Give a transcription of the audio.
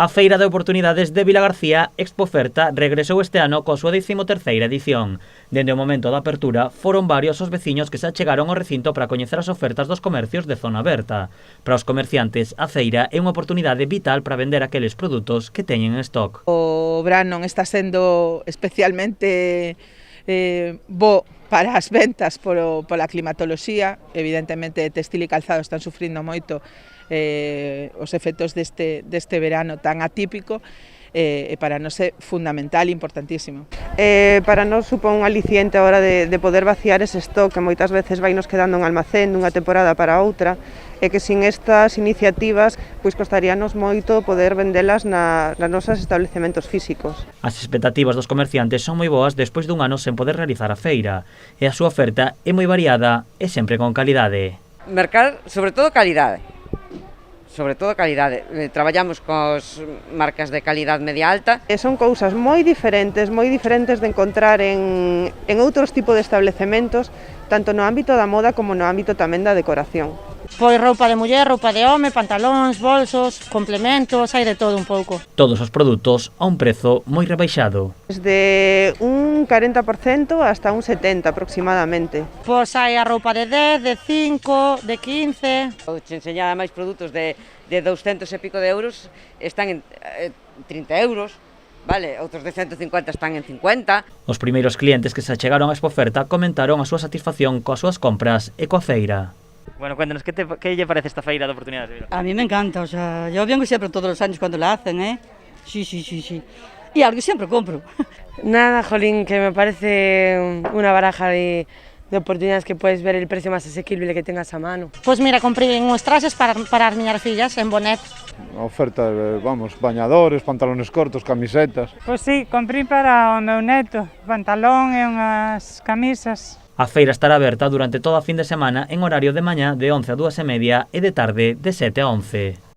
A Feira de Oportunidades de Vilagarcía, Expoferta, regresou este ano coa súa 13ª edición. Dende o momento da apertura, foron varios os veciños que se achegaron ao recinto para coñecer as ofertas dos comercios de zona aberta. Para os comerciantes, a feira é unha oportunidade vital para vender aqueles produtos que teñen en stock. O verán non está sendo especialmente bo para as ventas pola climatoloxía. Evidentemente, textil e calzado están sufrindo moito os efectos deste verano tan atípico, e para nós é fundamental e importantísimo. Para nós supón un aliciente a hora de poder vaciar ese stock que moitas veces vai nos quedando en almacén dunha temporada para outra, e que sin estas iniciativas pois costaríanos moito poder vendelas nos nosos establecementos físicos. As expectativas dos comerciantes son moi boas despois dun ano sen poder realizar a feira, e a súa oferta é moi variada e sempre con calidade. Mercar, sobre todo calidade. Traballamos cos marcas de calidade media alta. Son cousas moi diferentes de encontrar en outros tipos de establecementos, tanto no ámbito da moda como no ámbito tamén da decoración. Pois roupa de muller, roupa de home, pantalóns, bolsos, complementos, hai de todo un pouco. Todos os produtos a un prezo moi rebaixado. Desde un 40% hasta un 70% aproximadamente. Pois hai a roupa de 10, de 5, de 15... Vou te enseñar máis produtos de 200 e pico de euros, están en 30 euros. Vale, outros de 150 están en 50. Os primeiros clientes que se achegaron á Expoferta comentaron a súa satisfacción coas súas compras e coa feira. Bueno, cuéntanos, ¿qué lle parece esta feira de oportunidades? A mí me encanta, o sea, yo vengo siempre todos los años cuando la hacen, ¿eh? Sí. Y algo siempre compro. Nada, jolín, que me parece una baraja de oportunidades que puedes ver el precio más asequible que tengas a mano. Pois mira, comprei uns traxes para as miñas fillas en Bonet. Oferta, bañadores, pantalones cortos, camisetas. Pois sí, comprei para o meu neto, pantalón e unhas camisas. A feira estará aberta durante toda a fin de semana en horario de mañá de 11 a 2:30 e de tarde de 7 a 11.